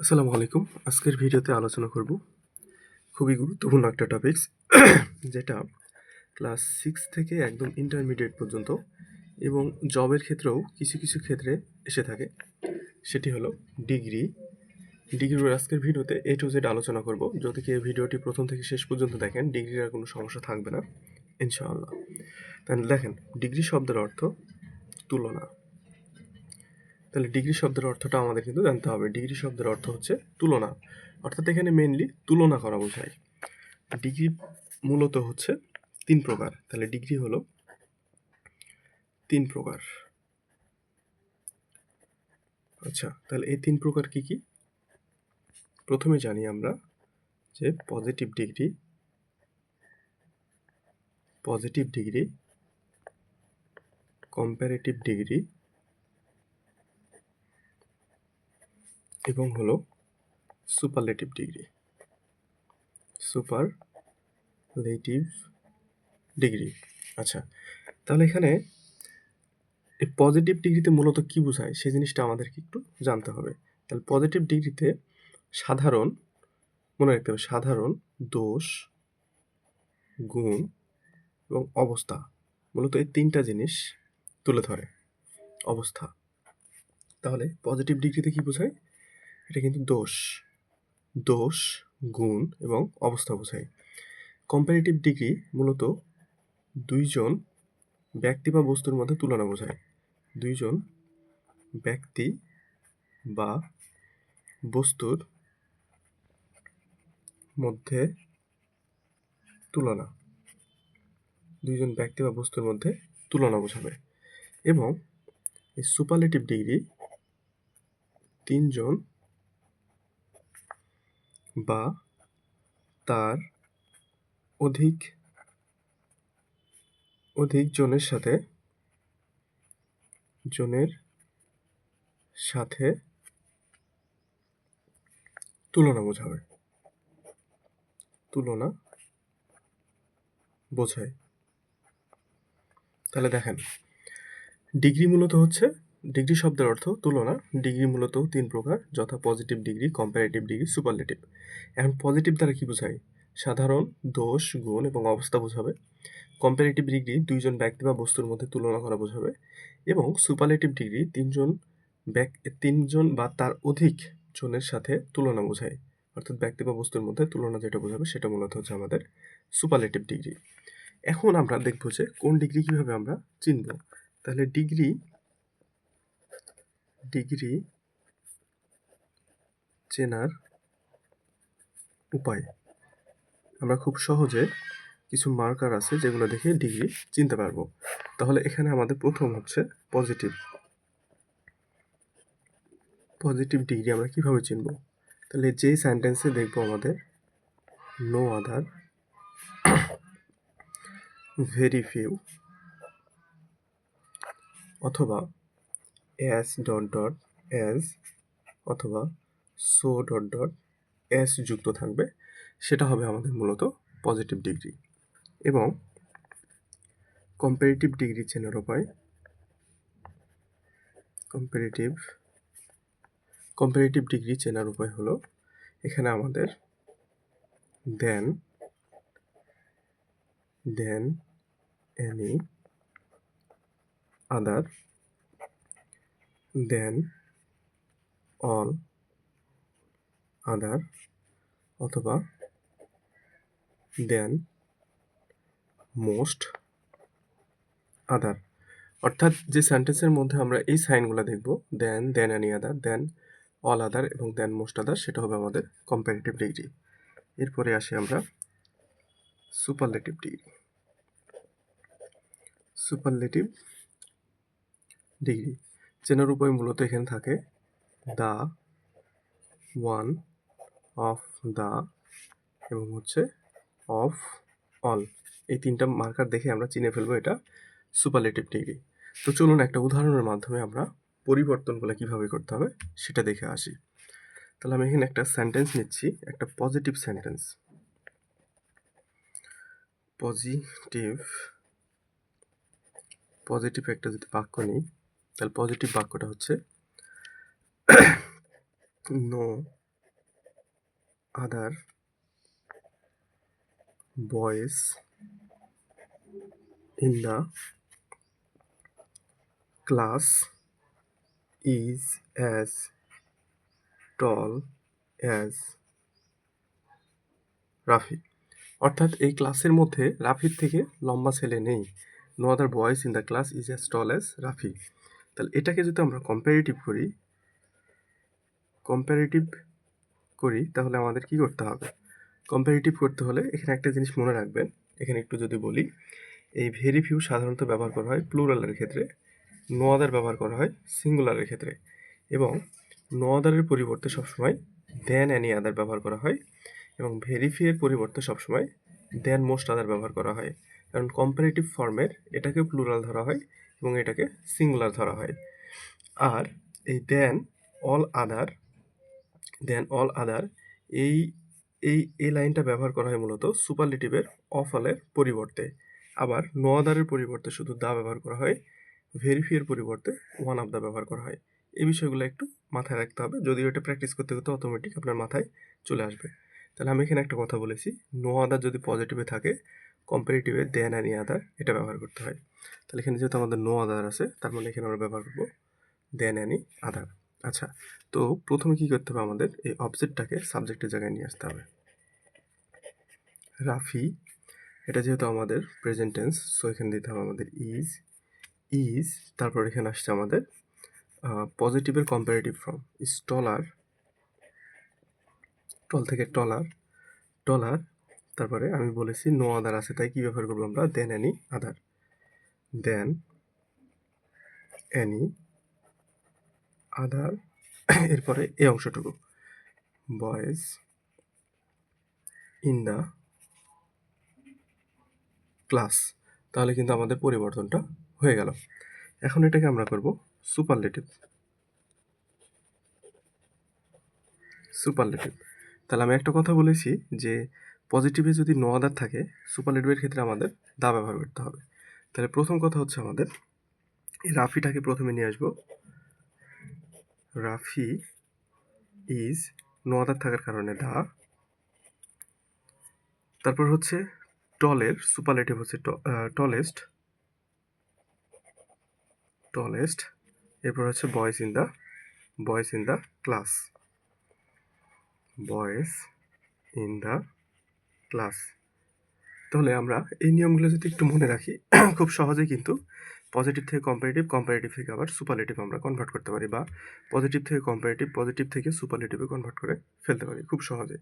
আসসালামু আলাইকুম। আজকের ভিডিওতে আলোচনা করব খুবই গুরুত্বপূর্ণ একটা টপিকস যেটা ক্লাস 6 থেকে একদম ইন্টারমিডিয়েট পর্যন্ত এবং জবের ক্ষেত্রেও কিছু ক্ষেত্রে এসে থাকে। সেটি হলো ডিগ্রি। ডিগ্রির আজকের ভিডিওতে A to Z আলোচনা করব। যদি কেউ ভিডিওটি প্রথম থেকে শেষ পর্যন্ত দেখেন, ডিগ্রির আর কোনো সমস্যা থাকবে না ইনশাআল্লাহ। তাহলে দেখেন, ডিগ্রি শব্দের অর্থ তুলনা। তাহলে ডিগ্রি শব্দের অর্থটা আমাদের কিন্তু জানতে হবে। ডিগ্রি শব্দের অর্থ হচ্ছে তুলনা, অর্থাৎ এখানে মেইনলি তুলনা করা বোঝায়। ডিগ্রি মূলত হচ্ছে 3 প্রকার। তাহলে ডিগ্রি হলো 3 প্রকার। আচ্ছা, তাহলে এই 3 প্রকার কি কি? প্রথমে জানি আমরা যে পজিটিভ ডিগ্রি, কম্পারেটিভ ডিগ্রি এবং হলো সুপারলেটিভ ডিগ্রি। আচ্ছা, তাহলে এখানে এই পজিটিভ ডিগ্রিতে মূলত কি বোঝায় সেই জিনিসটা আমাদেরকে একটু জানতে হবে। তাহলে পজিটিভ ডিগ্রিতে মনে রাখতে হবে সাধারণ দোষ, গুণ এবং অবস্থা, মূলত এই 3টা জিনিস তুলে ধরে অবস্থা। তাহলে পজিটিভ ডিগ্রিতে কি বোঝায়? এটা কিন্তু দোষ, গুণ এবং অবস্থা বোঝায়। কম্পারেটিভ ডিগ্রি মূলত দুইজন ব্যক্তি বা বস্তুর মধ্যে তুলনা বোঝায়। দুইজন ব্যক্তি বা বস্তুর মধ্যে তুলনা বোঝাবে। এবং এই সুপারলেটিভ ডিগ্রি 3 জন বা তার অধিক জনের সাথে তুলনা বোঝায়। তাহলে দেখেন, ডিগ্রি শব্দের অর্থ তুলনা। ডিগ্রি মূলত 3 প্রকার, যথা positive degree, comparative degree, superlative. এখন পজিটিভ দ্বারা কি বোঝায়? সাধারণ দোষ, গুণ এবং অবস্থা বোঝাবে। কম্পারেটিভ ডিগ্রি 2 জন ব্যক্তি বা বস্তুর মধ্যে তুলনা করা বোঝাবে। এবং সুপারলেটিভ ডিগ্রি 3 জন বা তার অধিক জনের সাথে তুলনা বোঝায়। অর্থাৎ ব্যক্তি বা বস্তুর মধ্যে তুলনা যেটা বোঝাবে সেটা মূলত হচ্ছে আমাদের সুপারলেটিভ ডিগ্রি। এখন আমরা দেখব যে কোন ডিগ্রি কিভাবে আমরা চিনব। তাহলে ডিগ্রি চেনার উপায়, আমরা খুব সহজে কিছু মার্কার আছে যেগুলো দেখে ডিগ্রি চিনতে পারবো। তাহলে এখানে আমাদের প্রথম হচ্ছে পজিটিভ ডিগ্রি আমরা কিভাবে চিনব? তাহলে যেই সেন্টেন্সে দেখবো আমাদের নো আদার, ভেরি ফিউ অথবা অ্যাজ অ্যাজ অথবা সো অ্যাজ যুক্ত থাকবে, সেটা হবে আমাদের মূলত পজিটিভ ডিগ্রি। এবং কম্পারেটিভ ডিগ্রি চেনার উপায়, কম্পারেটিভ ডিগ্রি চেনার উপায় হলো এখানে আমাদের দেন, এনি, আদার, দেন, অল আদার অথবা দেন, মোস্ট আদার। অর্থাৎ যে সেন্টেন্সের মধ্যে আমরা এই সাইনগুলো দেখব, দেন এনি আদার, দেন অল আদার এবং দেন মোস্ট আদার, সেটা হবে আমাদের কম্পারেটিভ ডিগ্রি। এরপরে আসি আমরা সুপারলেটিভ ডিগ্রি চেনার উপায় মূলত এখানে থাকে দা, ওয়ান, অফ দা এবং হচ্ছে অফ অল। এই 3টা মার্কার দেখে আমরা চিনে ফেলবো এটা সুপারলেটিভ ডিগ্রি। তো চলুন একটা উদাহরণের মাধ্যমে আমরা পরিবর্তনগুলো কিভাবে করতে হবে সেটা দেখে আসি। তাহলে আমি এখানে একটা সেন্টেন্স নিচ্ছি, একটা পজিটিভ সেন্টেন্স, পজিটিভ একটা যদি বাক্য নিই, তাহলে পজিটিভ বাক্যটা হচ্ছে no other boys in the class is as tall as Rafi. অর্থাৎ এই ক্লাসের মধ্যে রাফির থেকে লম্বা ছেলে নেই। No other boys in the class is as tall as Rafi. তাহলে এটাকে যদি আমরা কম্পারেটিভ করি তাহলে আমাদের কি করতে হবে? কম্পারেটিভ করতে হলে এখানে একটা জিনিস মনে রাখবেন, এখানে একটু যদি বলি, এই ভেরি ফিউ সাধারণত ব্যবহার করা হয় প্লুরালের ক্ষেত্রে, নো আদার ব্যবহার করা হয় সিঙ্গুলারের ক্ষেত্রে, এবং নো আদারের পরিবর্তে সবসময় দেন অ্যানি আদার ব্যবহার করা হয়, এবং ভেরি ফিউ এর পরিবর্তে সবসময় দেন মোস্ট আদার ব্যবহার করা হয়। কারণ কম্পারেটিভ ফর্মের এটাকে প্লুরাল ধরা হয় এবং এটাকে সিঙ্গুলার ধরা হয়। আর এই দেন অল আদার এই এই লাইনটা ব্যবহার করা হয় মূলত সুপারলেটিভের অফলের পরিবর্তে। আবার নো আদারের পরিবর্তে শুধু দা ব্যবহার করা হয়, ভেরি ফিউ এর পরিবর্তে ওয়ান অফ দা ব্যবহার করা হয়। এই বিষয়গুলো একটু মাথায় রাখতে হবে, যদিও এটা প্র্যাকটিস করতে করতে অটোমেটিক আপনার মাথায় চলে আসবে। তাহলে আমি এখানে একটা কথা বলেছি, নো আদার যদি পজিটিভে থাকে কম্পারেটিভে দেন অ্যানি আদার এটা ব্যবহার করতে হয়। তাহলে এখানে যেহেতু আমাদের নো আদার আছে, তার মানে এখানে আমরা ব্যবহার করবো দেন অ্যানি আদার। আচ্ছা, তো প্রথমে কি করতে হবে? আমাদের এই অবজেক্টটাকে সাবজেক্টের জায়গায় নিয়ে আসতে হবে। রাফি, এটা যেহেতু আমাদের প্রেজেন্ট টেন্স, সো এখানে দিতে হবে আমাদের ইজ, তারপর এখানে আসছে আমাদের পজিটিভের কম্পারেটিভ ফর্ম ইজ টলার, টল থেকে টলার, তারপরে আমি বলেছি নো আদার আছে, তাই কি ব্যবহার করবো আমরা? Than any other, than any other. এরপরে এই অংশটুকু বয়েজ ইন দ্য ক্লাস, তাহলে কিন্তু আমাদের পরিবর্তনটা হয়ে গেল। এখন এটাকে আমরা করব সুপারলেটিভ। তাহলে আমি একটা কথা বলেছি যে পজিটিভে যদি নো আদার থাকে সুপারলেটিভের ক্ষেত্রে আমাদের দা ব্যবহার করতে হবে। তাহলে প্রথম কথা হচ্ছে আমাদের এই রাফিটাকে প্রথমে নিয়ে আসবো। রাফি ইজ, নো আদার থাকার কারণে দা, তারপর হচ্ছে টলের সুপারলেটিভ হচ্ছে টলেস্ট, এরপর হচ্ছে বয়েজ ইন দ্য ক্লাস, তাহলে আমরা এই নিয়মগুলো যদি একটু মনে রাখি খুব সহজেই কিন্তু পজিটিভ থেকে কম্পারেটিভ থেকে আবার সুপারলেটিভ আমরা কনভার্ট করতে পারি, বা পজিটিভ থেকে সুপারলেটিভে কনভার্ট করে ফেলতে পারি খুব সহজে।